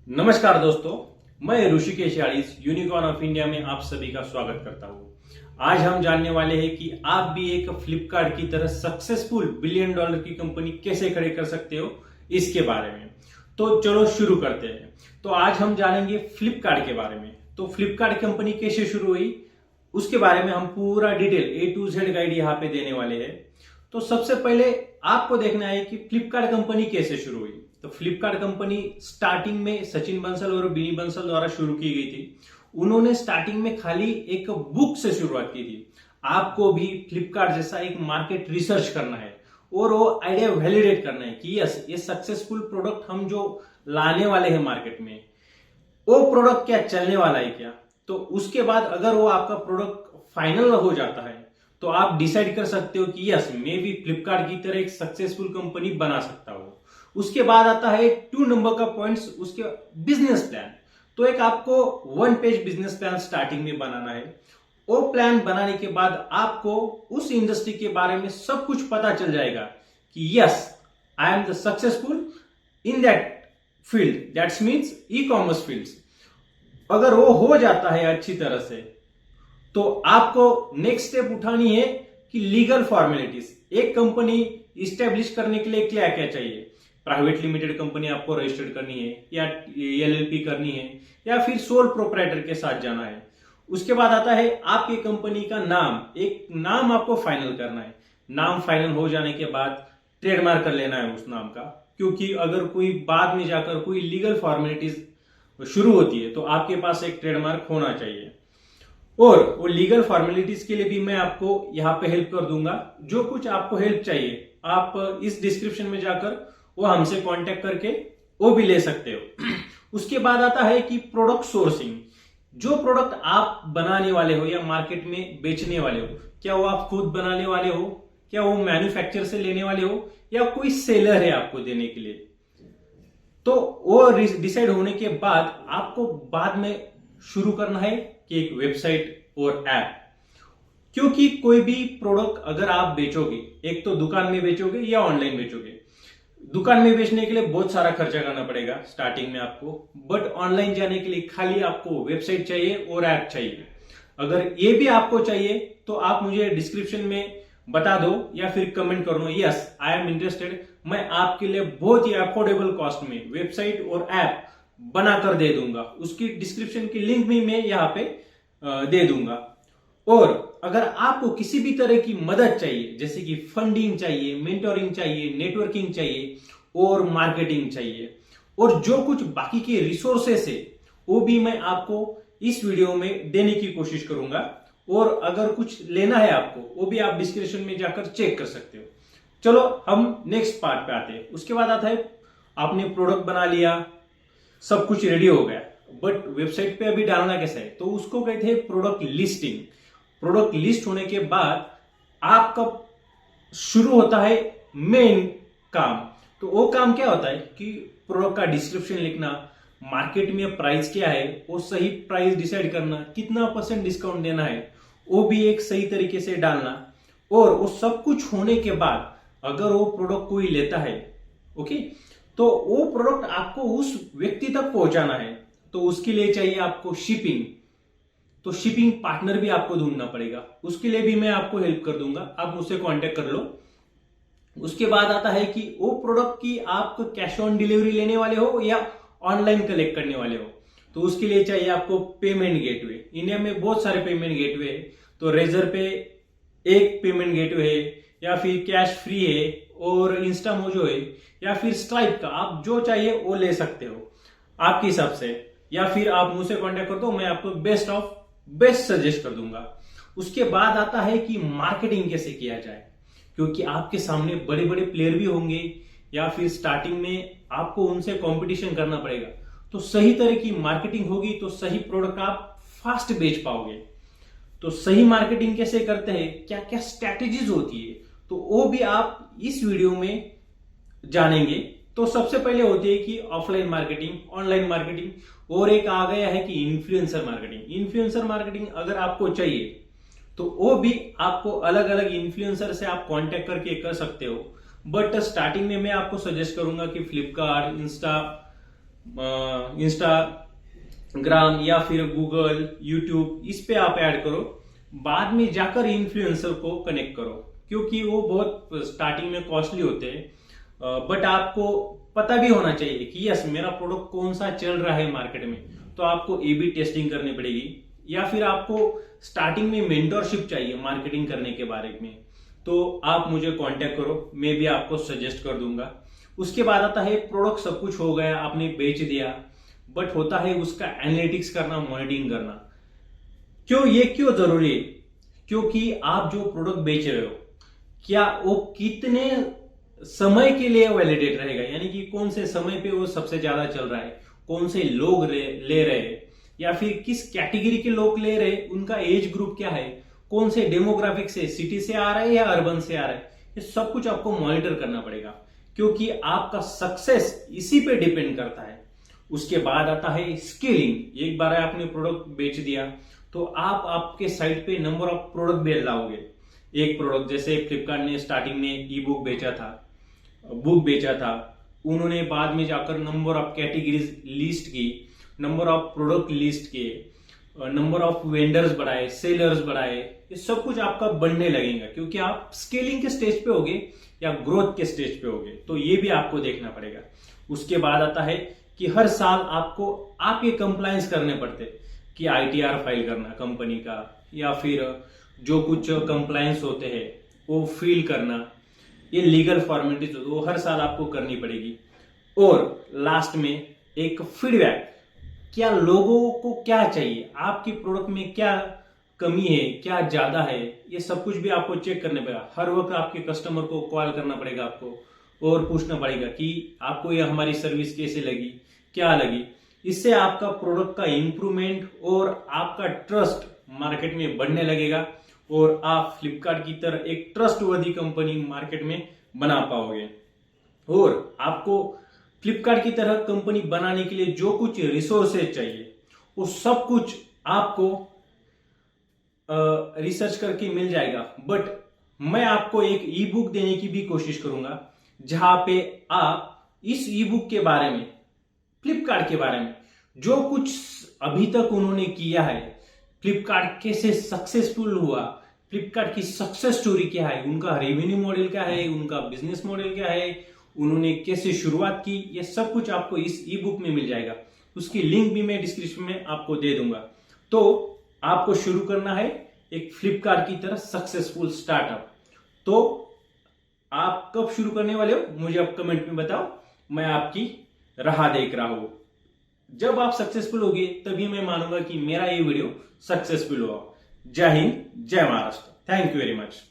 नमस्कार दोस्तों, मैं ऋषिकेश याड़ीज यूनिकॉर्न ऑफ इंडिया में आप सभी का स्वागत करता हूं। आज हम जानने वाले हैं कि आप भी एक फ्लिपकार्ट की तरह सक्सेसफुल बिलियन डॉलर की कंपनी कैसे खड़े कर सकते हो, इसके बारे में। तो चलो शुरू करते हैं। तो आज हम जानेंगे फ्लिपकार्ट के बारे में। तो फ्लिपकार्ट कंपनी कैसे शुरू हुई उसके बारे में हम पूरा detail A to Z guide यहाँ पे देने वाले हैं। तो सबसे पहले आपको देखना है कि फ्लिपकार्ट कंपनी कैसे शुरू हुई। तो फ्लिपकार्ट कंपनी स्टार्टिंग में सचिन बंसल और बिनी बंसल द्वारा शुरू की गई थी। उन्होंने स्टार्टिंग में खाली एक बुक से शुरुआत की थी। आपको भी फ्लिपकार्ट जैसा एक मार्केट रिसर्च करना है और वो आइडिया वैलिडेट करना है कि यस, ये सक्सेसफुल प्रोडक्ट हम जो लाने वाले हैं मार्केट में, वो प्रोडक्ट क्या चलने वाला है क्या। तो उसके बाद अगर वो आपका प्रोडक्ट फाइनल हो जाता है तो आप डिसाइड कर सकते हो कि यस, मैं भी फ्लिपकार्ट की तरह एक सक्सेसफुल कंपनी बना सकता हूं। उसके बाद आता है 2 नंबर का पॉइंट्स, उसके बिजनेस प्लान। तो एक आपको 1 पेज बिजनेस प्लान स्टार्टिंग में बनाना है। वो प्लान बनाने के बाद आपको उस इंडस्ट्री के बारे में सब कुछ पता चल जाएगा कि yes, I am the successful in that field, that's means e commerce field. अगर वो हो जाता है अच्छी तरह से तो आपको नेक्स्ट स्टेप उठानी है कि लीगल फॉर्मेलिटीज। एक कंपनी इस्टेब्लिश करने के लिए क्या क्या चाहिए। प्राइवेट लिमिटेड कंपनी आपको रजिस्टर्ड करनी है या LLP करनी है या फिर सोल प्रोप्राइटर के साथ जाना है। उसके बाद आता है आपकी कंपनी का नाम। एक नाम आपको फाइनल करना है। नाम फाइनल हो जाने के बाद ट्रेडमार्क कर लेना है उस नाम का, क्योंकि अगर कोई बाद में जाकर कोई लीगल फॉर्मेलिटीज शुरू होती है तो आपके पास एक ट्रेडमार्क होना चाहिए। और वो लीगल फॉर्मेलिटीज के लिए भी मैं आपको यहाँ पे हेल्प कर दूंगा। जो कुछ आपको हेल्प चाहिए आप इस डिस्क्रिप्शन में जाकर वो हमसे कांटेक्ट करके वो भी ले सकते हो। उसके बाद आता है कि प्रोडक्ट सोर्सिंग। जो प्रोडक्ट आप बनाने वाले हो या मार्केट में बेचने वाले हो, क्या वो आप खुद बनाने वाले हो, क्या वो मैन्युफैक्चर से लेने वाले हो या कोई सेलर है आपको देने के लिए। तो वो डिसाइड होने के बाद आपको बाद में शुरू करना है कि एक वेबसाइट और ऐप। क्योंकि कोई भी प्रोडक्ट अगर आप बेचोगे, एक तो दुकान में बेचोगे या ऑनलाइन बेचोगे। दुकान में बेचने के लिए बहुत सारा खर्चा करना पड़ेगा स्टार्टिंग में आपको, बट ऑनलाइन जाने के लिए खाली आपको वेबसाइट चाहिए और ऐप चाहिए। अगर ये भी आपको चाहिए तो आप मुझे डिस्क्रिप्शन में बता दो या फिर कमेंट कर दो, यस आई एम इंटरेस्टेड। मैं आपके लिए बहुत ही अफोर्डेबल कॉस्ट में वेबसाइट और ऐप बनाकर दे दूंगा। उसकी डिस्क्रिप्शन की लिंक भी मैं यहाँ पे दे दूंगा। और अगर आपको किसी भी तरह की मदद चाहिए, जैसे कि फंडिंग चाहिए, मेंटोरिंग चाहिए, नेटवर्किंग चाहिए और मार्केटिंग चाहिए और जो कुछ बाकी के रिसोर्सेस है वो भी मैं आपको इस वीडियो में देने की कोशिश करूंगा। और अगर कुछ लेना है आपको वो भी आप डिस्क्रिप्शन में जाकर चेक कर सकते हो। चलो हम नेक्स्ट पार्ट पे आते हैं। उसके बाद आता है आपने प्रोडक्ट बना लिया, सब कुछ रेडी हो गया, बट वेबसाइट पे अभी डालना कैसा है, तो उसको कहते हैं प्रोडक्ट लिस्टिंग। प्रोडक्ट लिस्ट होने के बाद आपका शुरू होता है मेन काम। तो वो काम क्या होता है कि प्रोडक्ट का डिस्क्रिप्शन लिखना, मार्केट में प्राइस क्या है वो सही प्राइस डिसाइड करना, कितना % डिस्काउंट देना है वो भी एक सही तरीके से डालना। और वो सब कुछ होने के बाद अगर वो प्रोडक्ट कोई लेता है, ओके, तो वो प्रोडक्ट आपको उस व्यक्ति तक पहुंचाना है। तो उसके लिए चाहिए आपको शिपिंग। तो शिपिंग पार्टनर भी आपको ढूंढना पड़ेगा, उसके लिए भी मैं आपको हेल्प कर दूंगा, आप मुझसे कांटेक्ट कर लो। उसके बाद आता है कि वो प्रोडक्ट की आप कैश ऑन डिलीवरी लेने वाले हो या ऑनलाइन कलेक्ट करने वाले हो। तो उसके लिए चाहिए आपको पेमेंट गेटवे। इंडिया में बहुत सारे पेमेंट गेटवे है। तो रेजर पे एक पेमेंट गेटवे है या फिर कैश फ्री है और इंस्टामोजो है या फिर स्ट्राइप का, आप जो चाहिए वो ले सकते हो आपके हिसाब से। या फिर आप मुझसे कांटेक्ट कर दो, मैं आपको बेस्ट ऑफ बेस्ट सजेस्ट कर दूंगा। उसके बाद आता है कि मार्केटिंग कैसे किया जाए, क्योंकि आपके सामने बड़े बड़े प्लेयर भी होंगे या फिर स्टार्टिंग में आपको उनसे कंपटीशन करना पड़ेगा। तो सही तरह की मार्केटिंग होगी तो सही प्रोडक्ट आप फास्ट बेच पाओगे। तो सही मार्केटिंग कैसे करते हैं, क्या क्या स्ट्रैटेजीज होती है, तो वो भी आप इस वीडियो में जानेंगे। तो सबसे पहले होती है कि ऑफलाइन मार्केटिंग, ऑनलाइन मार्केटिंग, और एक आ गया है कि इन्फ्लुएंसर मार्केटिंग। इन्फ्लुएंसर मार्केटिंग अगर आपको चाहिए तो वो भी आपको अलग अलग इन्फ्लुएंसर से आप कांटेक्ट करके कर सकते हो। बट स्टार्टिंग में मैं आपको सजेस्ट करूंगा कि फ्लिपकार्ट, इंस्टा इंस्टाग्राम या फिर गूगल, यूट्यूब, इस पे आप ऐड करो। बाद में जाकर इन्फ्लुएंसर को कनेक्ट करो, क्योंकि वो बहुत स्टार्टिंग में कॉस्टली होते हैं। बट आपको पता भी होना चाहिए कि यस मेरा प्रोडक्ट कौन सा चल रहा है मार्केट में, तो आपको A/B टेस्टिंग करनी पड़ेगी। या फिर आपको स्टार्टिंग में मेंटरशिप चाहिए मार्केटिंग करने के बारे में, तो आप मुझे कांटेक्ट करो, मैं भी आपको सजेस्ट कर दूंगा। उसके बाद आता है प्रोडक्ट सब कुछ हो गया, आपने बेच दिया, बट होता है उसका एनालिटिक्स करना, मॉनिटरिंग करना। क्यों जरूरी है? क्योंकि आप जो प्रोडक्ट बेच रहे हो क्या वो कितने समय के लिए वैलिडेट रहेगा, यानी कि कौन से समय पे वो सबसे ज्यादा चल रहा है, कौन से लोग ले रहे हैं, या फिर किस कैटेगरी के लोग ले रहे हैं, उनका एज ग्रुप क्या है, कौन से डेमोग्राफिक से, सिटी से आ रहा है या अर्बन से आ रहा है, ये सब कुछ आपको मॉनिटर करना पड़ेगा, क्योंकि आपका सक्सेस इसी पे डिपेंड करता है। उसके बाद आता है स्केलिंग। एक बार आपने प्रोडक्ट बेच दिया तो आप आपके साइट पे नंबर ऑफ प्रोडक्ट भी लाओगे। एक प्रोडक्ट, जैसे फ्लिपकार्ट ने स्टार्टिंग में बुक बेचा था, उन्होंने बाद में जाकर नंबर ऑफ कैटेगरीज लिस्ट की, नंबर ऑफ प्रोडक्ट लिस्ट किए, नंबर ऑफ वेंडर्स बढ़ाए, सेलर्स बढ़ाए। ये सब कुछ आपका बढ़ने लगेगा, क्योंकि आप स्केलिंग के स्टेज पे होगे या ग्रोथ के स्टेज पे होगे, तो ये भी आपको देखना पड़ेगा। उसके बाद आता है कि हर साल आपको आपके कंप्लायंस करने पड़ते, कि ITR फाइल करना कंपनी का, या फिर जो कुछ कंप्लायंस होते हैं वो फिल करना, ये लीगल फॉर्मेलिटीज वो हर साल आपको करनी पड़ेगी। और लास्ट में एक फीडबैक, क्या लोगों को क्या चाहिए, आपकी प्रोडक्ट में क्या कमी है, क्या ज्यादा है, ये सब कुछ भी आपको चेक करने पड़ेगा। हर वक्त आपके कस्टमर को कॉल करना पड़ेगा आपको, और पूछना पड़ेगा कि आपको ये हमारी सर्विस कैसे लगी, क्या लगी। इससे आपका प्रोडक्ट का इंप्रूवमेंट और आपका ट्रस्ट मार्केट में बढ़ने लगेगा, और आप फ्लिपकार्ट की तरह एक ट्रस्टवर्दी कंपनी मार्केट में बना पाओगे। और आपको फ्लिपकार्ट की तरह कंपनी बनाने के लिए जो कुछ रिसोर्सेज चाहिए वो सब कुछ आपको रिसर्च करके मिल जाएगा। बट मैं आपको एक ई-बुक देने की भी कोशिश करूंगा, जहां पे आप इस ई-बुक के बारे में, फ्लिपकार्ट के बारे में, जो कुछ अभी तक उन्होंने किया है, फ्लिपकार्ट कैसे सक्सेसफुल हुआ, फ्लिपकार्ट की सक्सेस स्टोरी क्या है, उनका रेवेन्यू मॉडल क्या है, उनका बिजनेस मॉडल क्या है, उन्होंने कैसे शुरुआत की, ये सब कुछ आपको इस ई बुक में मिल जाएगा। उसकी लिंक भी मैं डिस्क्रिप्शन में आपको दे दूंगा। तो आपको शुरू करना है एक फ्लिपकार्ट की तरह सक्सेसफुल स्टार्टअप। तो आप कब शुरू करने वाले हो मुझे आप कमेंट में बताओ, मैं आपकी राह देख रहा हूं। जब आप सक्सेसफुल होगे तभी मैं मानूंगा कि मेरा ये वीडियो सक्सेसफुल हुआ। जय हिंद, जय Maharashtra. Thank you very much.